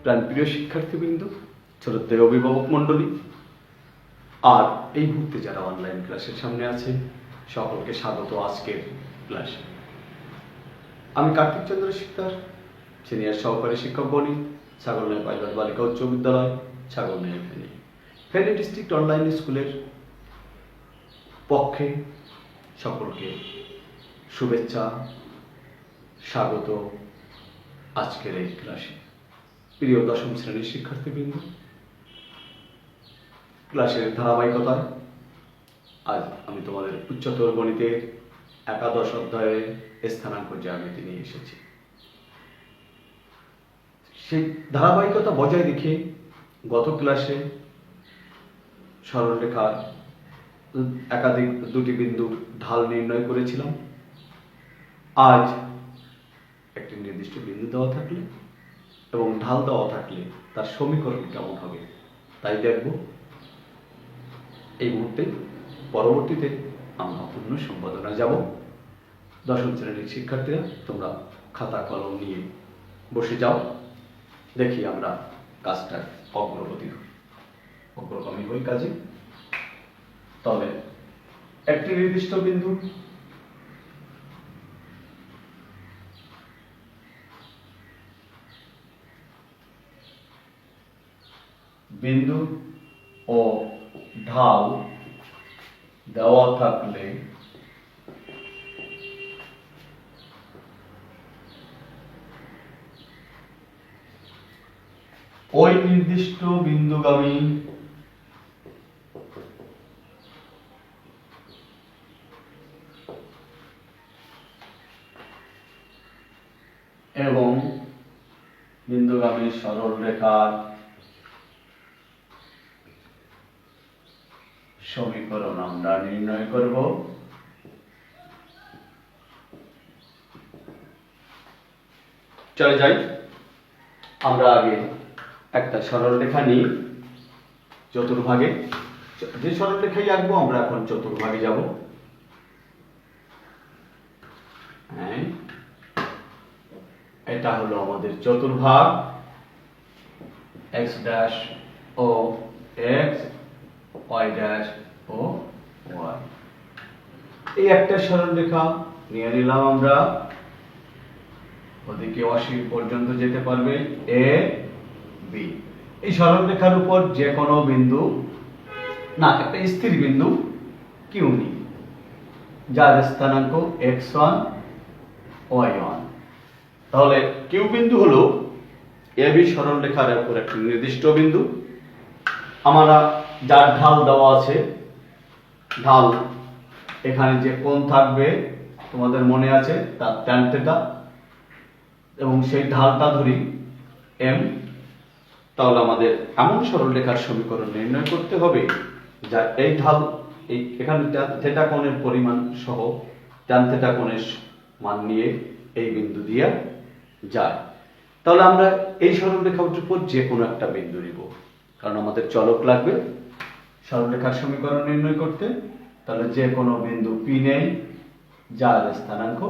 প্রাণপ্রিয় শিক্ষার্থীবৃন্দ, ছোটদের অভিভাবক মণ্ডলী, আর এই মুহূর্তে যারা অনলাইন ক্লাসের সামনে আছে সকলকে স্বাগত আজকের ক্লাসে। আমি কার্তিক চন্দ্র শিকদার, সিনিয়র সহকারী শিক্ষক গণিত, ছাগলনাই পাইলট বালিকা উচ্চ বিদ্যালয়, ছাগলনাই ফেনী। ফেনী ডিস্ট্রিক্ট অনলাইন স্কুলের পক্ষে সকলকে শুভেচ্ছা, স্বাগত আজকের এই ক্লাসে। প্রিয় দশম শ্রেণীর শিক্ষার্থীবৃন্দ, ক্লাসের ধারাবাহিকতায় আজ আমি তোমাদের উচ্চতর গণিতের একাদশ অধ্যায়ে স্থানাঙ্ক জ্যামিতি নিয়ে এসেছি। সেই ধারাবাহিকতা বজায় রেখে গত ক্লাসে সরলরেখার একাধিক দুটি বিন্দুর ঢাল নির্ণয় করেছিলাম। আজ একটি নির্দিষ্ট বিন্দু দেওয়া থাকলে এবং ঢাল দেওয়া থাকলে তার সমীকরণ কেমন হবে তাই দেখব। এই মুহূর্তে পরবর্তীতে আমরা পূর্ণ সম্পাদনায় যাব। দশম শ্রেণীর শিক্ষার্থীরা তোমরা খাতা কলম নিয়ে বসে যাও, দেখি আমরা কাজটা অগ্রগামী হই কাজে। তবে একটি নির্দিষ্ট বিন্দু ও ঢাল দেওয়া থাকলে ওই নির্দিষ্ট বিন্দুগামী এবং বিন্দুগামী সরলরেখার সমীকরণ আমরা নির্ণয় করব। চলে যাই, আমরা আগে একটা সরলরেখা নিই চতুর্ভাগে। যে সরলরেখাই আঁকবো আমরা এখন চতুর্ভাগে যাব। হ্যাঁ, এটা হলো আমাদের চতুর্ভাগ, x dash O x, Y dash O Y. এই একটা সরলরেখা নিয়ে নিলাম আমরা, ওদিকে অসীম পর্যন্ত যেতে পারবে এ বি। এই সরলরেখার উপর যে কোনো বিন্দু, না একটা স্থির বিন্দু কিউ নিই, যার স্থানাঙ্ক x1 y1। তাহলে কিউ বিন্দু হলো এ বি সরলরেখার উপর একটি নির্দিষ্ট বিন্দু। আমরা যার ঢাল দেওয়া আছে, ঢাল এখানে যে কোণ থাকবে তোমাদের মনে আছে তার ট্যান থিটা, এবং সেই ঢালটা ধরি এম। তাহলে আমাদের এমন সরলরেখার সমীকরণ নির্ণয় করতে হবে যা এই ঢাল এখানে থিটা কোণের পরিমাণ সহ ট্যান থিটা কোণের মান নিয়ে এই বিন্দু দিয়ে যায়। তাহলে আমরা এই সরলরেখার উপর যে কোনো একটা বিন্দু নিব, কারণ আমাদের চলক লাগবে সরলরেখার সমীকরণ নির্ণয় করতে। তাহলে যে কোনো বিন্দু পি নেই, যার স্থানাঙ্ক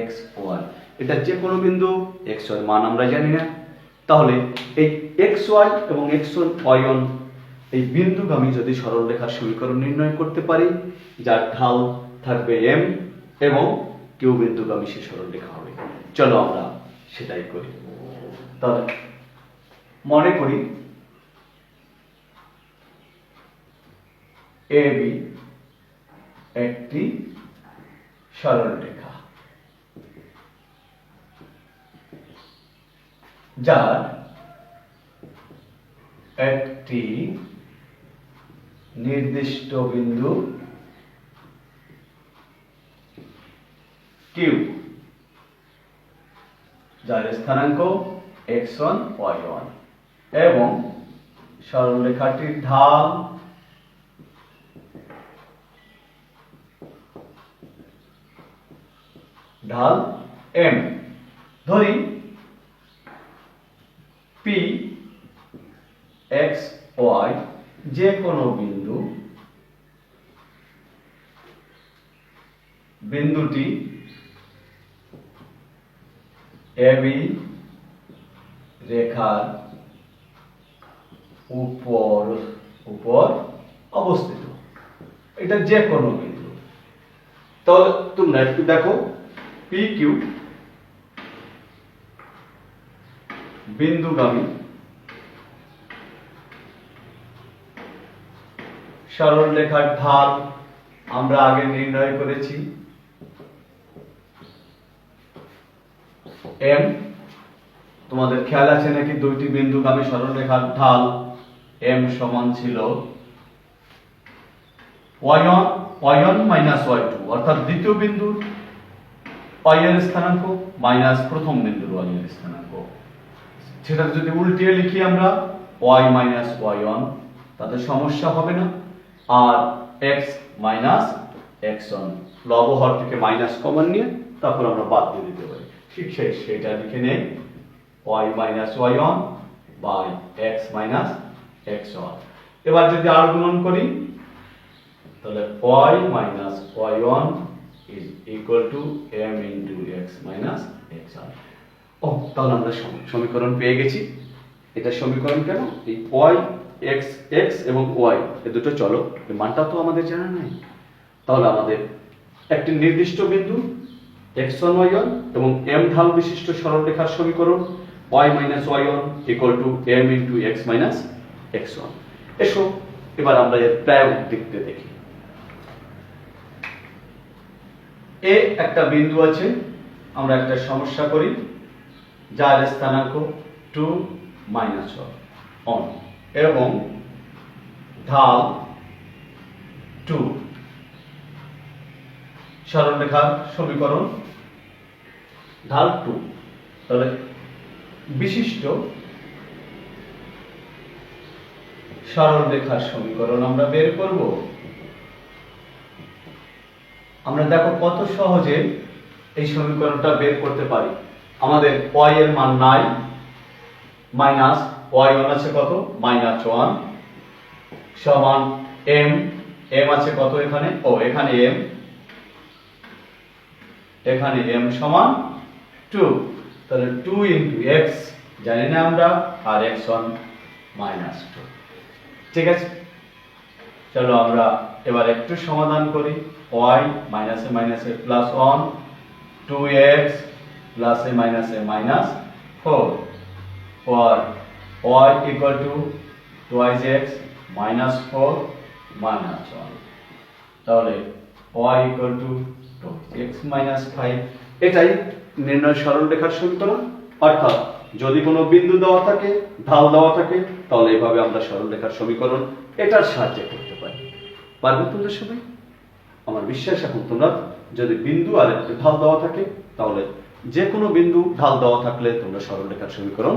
এক্স ওয়াই। এটা যে কোনো বিন্দু, এক্স ওয়াই মান আমরা জানি না। তাহলে এই এক্স ওয়াই এবং এক্স ওয়াই ওয়ান এই বিন্দুগামী যদি সরলরেখার সমীকরণ নির্ণয় করতে পারি, যার ঢাল থাকবে এম এবং কিউ বিন্দুগামী সে সরলরেখা হবে। চলো আমরা সেটাই করি। তাহলে মনে করি এ বি একটি সরলরেখা, যার একটি নির্দিষ্ট বিন্দু কিউ, যার স্থানাঙ্ক x1 y1 এবং সরলরেখাটির ঢাল m। ধরি p x y যে কোনো বিন্দুটি AB রেখার উপর উপর অবস্থিত, এটা যে কোনো বিন্দু। তাহলে তোমরা একটু দেখো, পি কিউ বিন্দুগামী সরল রেখার ঢাল আমরা আগে নির্ণয় করেছি এম। তোমাদের খেয়াল আছে নাকি দুইটি বিন্দুগামী সরল রেখার ঢাল এম সমান ছিল y1 মাইনাস y2, অর্থাৎ দ্বিতীয় বিন্দুর y এর স্থানাঙ্ক মাইনাস প্রথম বিন্দুর y এর স্থানাঙ্ক। সেটা যদি উল্টিয়ে লিখি আমরা y মাইনাস y1, তাতে সমস্যা হবে না। আর x মাইনাস x1, লব হর থেকে মাইনাস কমন নিয়ে তারপর আমরা বাদ দিয়ে দিতে পারি। ঠিক সেটা লিখে নেই y minus y1 by x minus x1। এবার যদি আর গুণন করি তাহলে y minus y1 is equal to m into x minus x1। তাহলে আমরা সমীকরণ পেয়ে গেছি। এটা সমীকরণ কেন? এই y x x এবং y এই দুটো চলক, এই মানটা তো আমাদের জানা নাই। তাহলে আমাদের একটি নির্দিষ্ট বিন্দু x1 y1 এবং m ঢাল বিশিষ্ট সরলরেখার সমীকরণ y minus y1 equal to m into x minus x1। এসো এবার আমরা এর প্রায়োগিক দিকটা দেখি। এ একটা বিন্দু আছে, আমরা একটা সমস্যা করি যার স্থানাঙ্ক 2 minus 1 এবং ঢাল 2, সরলরেখার সমীকরণ ঢাল 2। তাহলে বিশিষ্ট সরলরেখার সমীকরণ আমরা বের করব। আমরা দেখো কত সহজে এই সমীকরণটা বের করতে পারি। আমাদের y এর মান নাই, মাইনাস y1 আছে কত মাইনাস 1 সমান m, m আছে কত এখানে, এখানে m, এখানে m সমান 2। তাহলে 2 into x জানি না আমরা, আর x1 মাইনাস 2। ঠিক আছে, চলো আমরা এবার একটু সমাধান করি। y মাইনাসে মাইনাসে প্লাস 1, 2x প্লাসে মাইনাসে minus 4, or y equal to twice x minus 4 minus 1। তাহলে y equal to x minus 5। এটাই নির্ণয় সরলরেখার সমীকরণ। অর্থাৎ যদি কোনো বিন্দু দেওয়া থাকে, ঢাল দেওয়া থাকে, তাহলে এইভাবে আমরা সরলরেখার সমীকরণ এটার সাহায্যে করতে পারি। পারবে তোমরা সবাই? আমার বিশ্বাস এখন তোমরা যদি বিন্দু আর একটা ঢাল দেওয়া থাকে, তাহলে যে কোনো বিন্দু ঢাল দেওয়া থাকলে তোমরা সরলরেখার সমীকরণ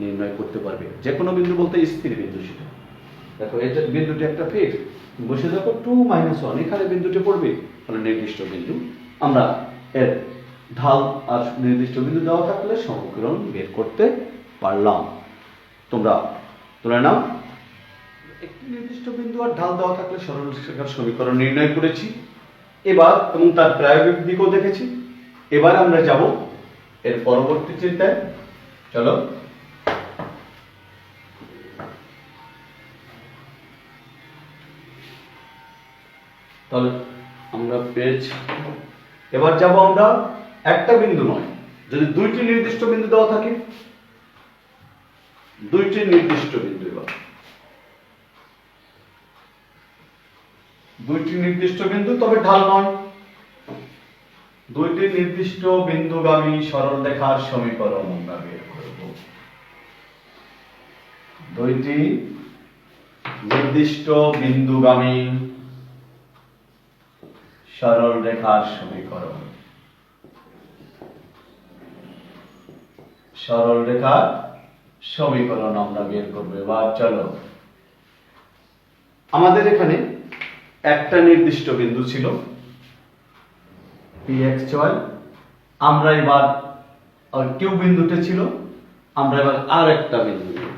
নির্ণয় করতে পারবে। যে কোনো বিন্দু বলতে স্থির বিন্দু। সেটা দেখো, এটা বিন্দুটি একটা ফিক্স, বসে দেখো 2 minus 1 এখানে বিন্দুটি পড়বে। তাহলে নির্দিষ্ট বিন্দু আমরা এর ঢাল আর নির্দিষ্ট বিন্দু দেওয়া থাকলে সমীকরণ বের করতে পারলাম। তোমরা তুলে নাও, একটি নির্দিষ্ট বিন্দু আর ঢাল দেওয়া থাকলে সরলরেখার সমীকরণ নির্ণয় করেছি এবার, এবং তার প্রায়োগিক দিকও দেখেছি। এবার আমরা যাব এর পরবর্তী চিন্তায়। চলো তাহলে আমরা পেয়েছি। এবার যাব আমরা একটা বিন্দু নয়, যদি দুইটি নির্দিষ্ট বিন্দু দেওয়া থাকে, দুইটি নির্দিষ্ট বিন্দু। এবার দুইটি নির্দিষ্ট বিন্দু, তবে ঢাল নয়, দুইটি নির্দিষ্ট বিন্দুগামী সরলরেখার সমীকরণ আমরা বের করব। দুইটি নির্দিষ্ট বিন্দুগামী সরলরেখার সমীকরণ, সরলরেখার সমীকরণ আমরা বের করব। এবার চলো, আমাদের এখানে একটা নির্দিষ্ট বিন্দু ছিল pxy, আমরা এবার q বিন্দুতে ছিল, আমরা এবার আর একটা বিন্দু নেব।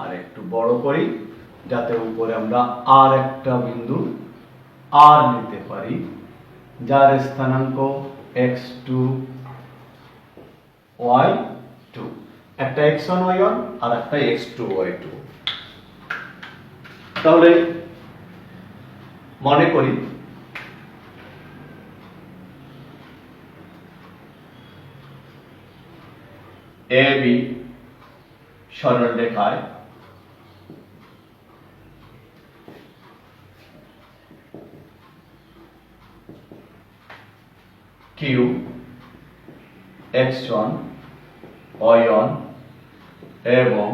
আর একটু বড় করি যাতে উপরে আমরা আর একটা বিন্দু আর নিতে পারি। যার স্থানাঙ্ক x2 y2, একটা x1 y1 আর একটা x2 y2। তাহলে মনে করি AB সরলরেখায় Q x1 y1 এবং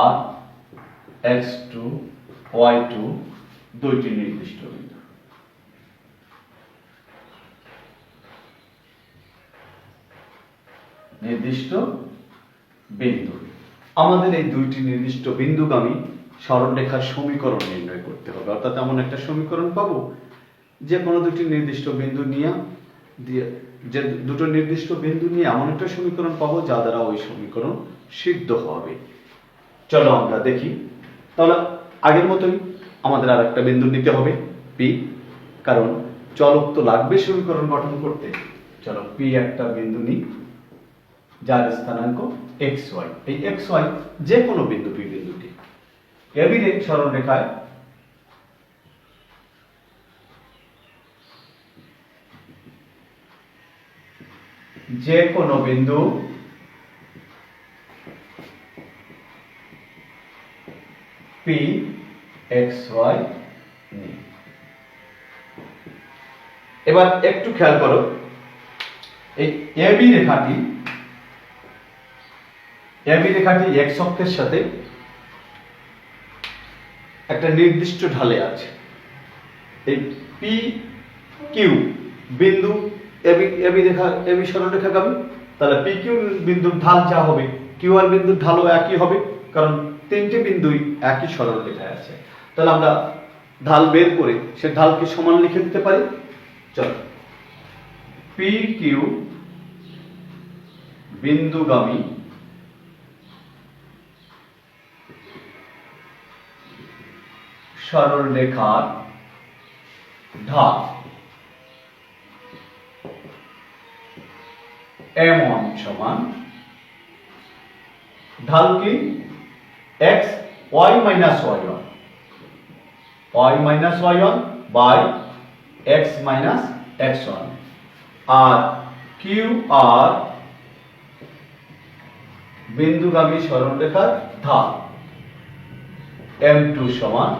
R x2 y2 দুইটি নির্দিষ্ট বিন্দু। নির্দিষ্ট বিন্দু, আমাদের এই দুইটি নির্দিষ্ট বিন্দুগামী সরলরেখার সমীকরণ নির্ণয় করতে হবে। অর্থাৎ এমন একটা সমীকরণ পাবো যে কোনো দুটি নির্দিষ্ট বিন্দু নিয়ে যে দুটো নির্দিষ্ট বিন্দু নিয়ে এমন একটা সমীকরণ পাবো যা দ্বারা ওই সমীকরণ সিদ্ধ হবে। চলো আমরা দেখি। তাহলে আগের মতোই আমাদের আর একটা বিন্দু নিতে হবে P, কারণ চলক তো লাগবে সমীকরণ গঠন করতে। চলো P একটা বিন্দু নিই যার স্থানাঙ্ক xy। এই xy যে কোনো বিন্দু P বিন্দুটি AB সরলরেখায় যে কোনো বিন্দু P xy নিই। এবার একটু খেয়াল করো, এই AB রেখাটি x অক্ষের সাথে একটা নির্দিষ্ট ঢালে আছে। এই P Q বিন্দু AB সরলরেখাগামী, তাহলে PQ বিন্দুর ঢাল যা হবে QR বিন্দুর ঢালও একই হবে, কারণ তিনটি বিন্দুই একই সরলরেখায় আছে। তাহলে আমরা ঢাল বের করে সে ঢালকে সমান লিখে দিতে পারি। চলো, PQ বিন্দুগামী সরলরেখার ঢাল M1 সমান ঢাল কি x y minus y1 by x minus x1 R QR বিন্দুগামী সরলরেখার ঢাল M2 সমান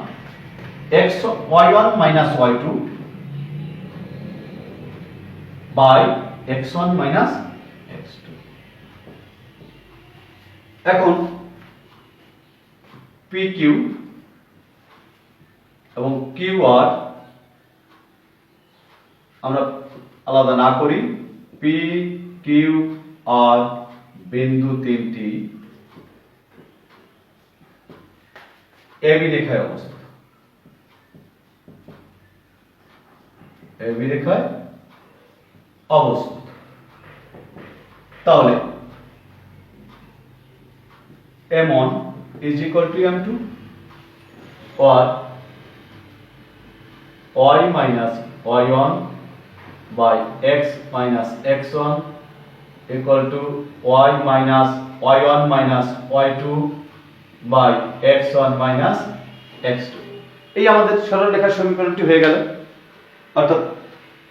x y1 minus y2 by x1 minus x2। এখন PQ এবং QR আমরা আলাদা না করি, PQR বিন্দু তিনটি AB রেখায় অবস্থিত। AB রেখায় অবস্থিত। তাহলে M1 is equal to M2 or y minus y1 by x minus x1 equal to y minus y1 minus y2 by x1 minus x2। এই আমাদের সরলরেখার সমীকরণটি হয়ে গেল। অর্থাৎ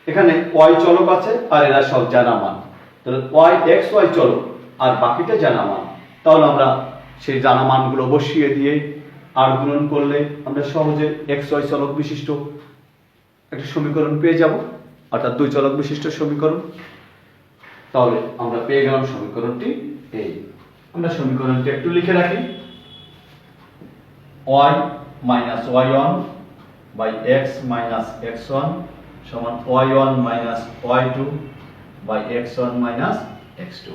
এখানে y চলক আছে আর এরা সব জানা মান, তাহলে y x y চলক আর বাকিটা জানা মান। তাহলে আমরা সেই জানা মানগুলো বসিয়ে দিয়ে আর গুণন করলে আমরা সহজে x y চলক বিশিষ্ট একটা সমীকরণ পেয়ে যাব, অর্থাৎ দুই চলক বিশিষ্ট সমীকরণ। তাহলে আমরা পেয়ে গেলাম সমীকরণটি এই। আমরা সমীকরণটি একটু লিখে রাখি, y minus y1 by x minus x1 সমান y1 minus y2 by x1 minus x2।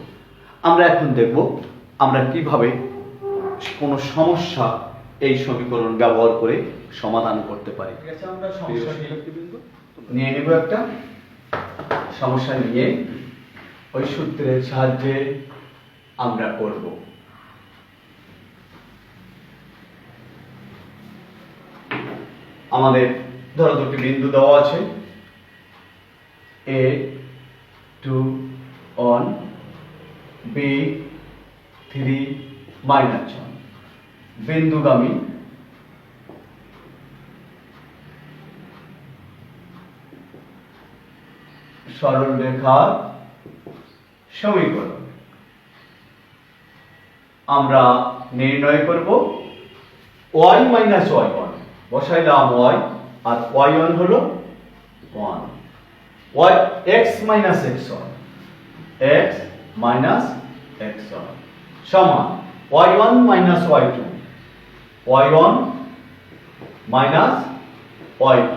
আমরা এখন দেখব আমরা কিভাবে কোন সমস্যা এই সমীকরণ ব্যবহার করে সমাধান করতে পারি। ঠিক আছে, আমরা সমস্যা নিয়ে নেব, একটা সমস্যা নিয়ে ওই সূত্রের সাহায্যে আমরা করব। আমাদের ধরো দুটি বিন্দু দেওয়া আছে এ 2 1 বি 3 -1 বিন্দুগামী সরলরেখার সমীকরণ আমরা নির্ণয় করব y মাইনাস y1 বসাইলাম y আর y1 হলো 1 y x minus x1 x minus x1 সমান y1 minus y2 y1 minus y2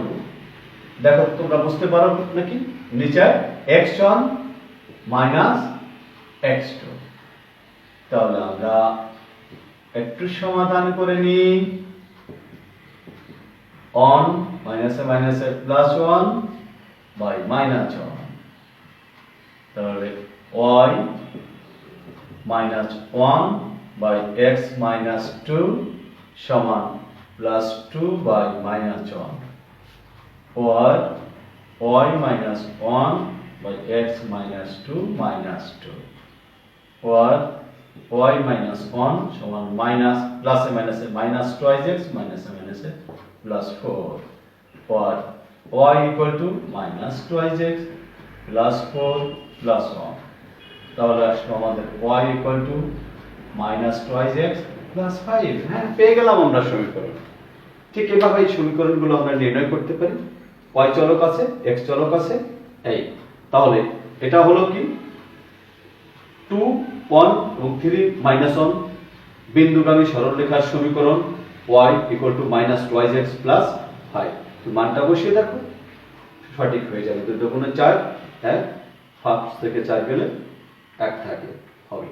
দেখো তোমরা বুঝতে পারো নাকি নিচে x1 মাইনাস x2 তাহলে আমরা একটু সমাধান করে নিই 1 মাইনাসে প্লাস 1 বাই -1 তাহলে y minus 1 by x minus 2 সমান plus 2 by -1 or y minus 1 by x minus 2 minus 2 or y minus 1 সমান minus plus a minus twice x minus a plus 4 or y equal to minus twice x plus 4 plus 1 তাহলে আসলে আমাদের y equal to minus twice x plus 5 হ্যাঁ পেয়ে গেলাম আমরা সমীকরণ ঠিক এভাবে এই সমীকরণগুলো আমরা নির্ণয় করতে পারি y চলক আছে x চলক আছে এই তাহলে এটা হলো কি 2 1 এবং 3 -1 বিন্দুগামী সরলরেখার সমীকরণ y = -2x 5 তো মানটা বসিয়ে দেখো সঠিক হয়ে যাবে 2 × 4 হ্যাঁ 5 থেকে 4 গেলে 1 থাকে হবে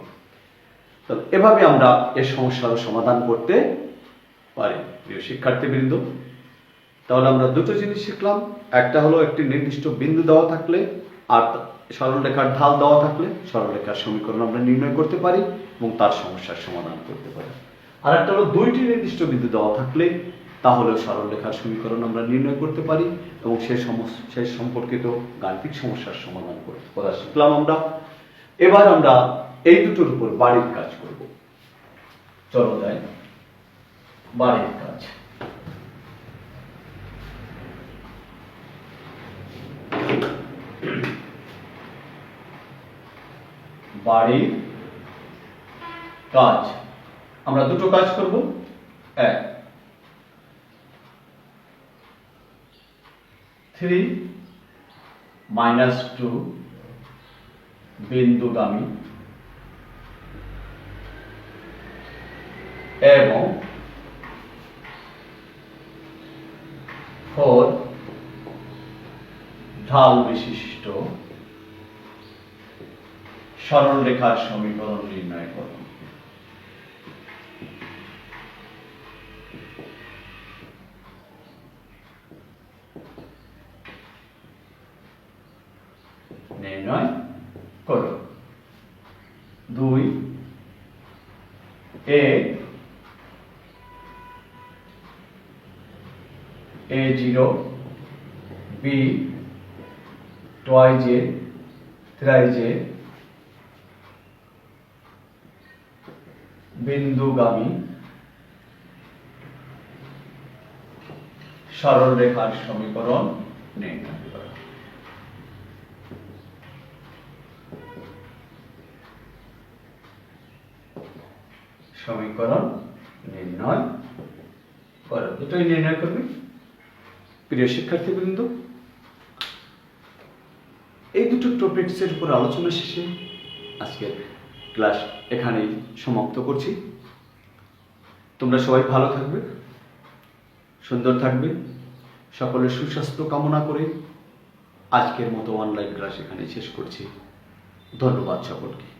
তো এভাবে আমরা এই সমস্যার সমাধান করতে পারি প্রিয় শিক্ষার্থীবৃন্দ তাহলে আমরা দুটো জিনিস শিখলাম একটা হলো একটি নির্দিষ্ট বিন্দু দেওয়া থাকলে আর সরলরেখার ঢাল দেওয়া থাকলে সরলরেখার সমীকরণ আমরা নির্ণয় করতে পারি এবং তার সমস্যার সমাধান করতে পারি আর একটা হলো দুইটি নির্দিষ্ট বিন্দু দেওয়া থাকলে তাহলে সরলরেখার সমীকরণ আমরা নির্ণয় করতে পারি এবং সেই সম্পর্কিত গাণিতিক সমস্যার সমাধান করা শিখলাম আমরা এবার আমরা এই দুটোর উপর বাড়ির কাজ করব চলো যাই বাড়ির কাজ বাড়ির কাজ আমরা দুটো কাজ করব এক 3 - 2 বিন্দুগামী এবং 4 ঢাল বিশিষ্ট সরলরেখার সমীকরণ নির্ণয় করো নির্ণয় করো 2 a0 b twice a thrice a বিন্দুগামী সরলরেখার সমীকরণ নির্ণয় করা সমীকরণ নির্ণয় করো দুটোই নির্ণয় করবে প্রিয় শিক্ষার্থীবৃন্দ এই দুটো টপিকসের উপর আলোচনা শেষে আজকের ক্লাস এখানেই সমাপ্ত করছি তোমরা সবাই ভালো থাকবে সুন্দর থাকবে সকলের সুস্বাস্থ্য কামনা করে আজকের মতো অনলাইন ক্লাস এখানে শেষ করছি ধন্যবাদ সকলকে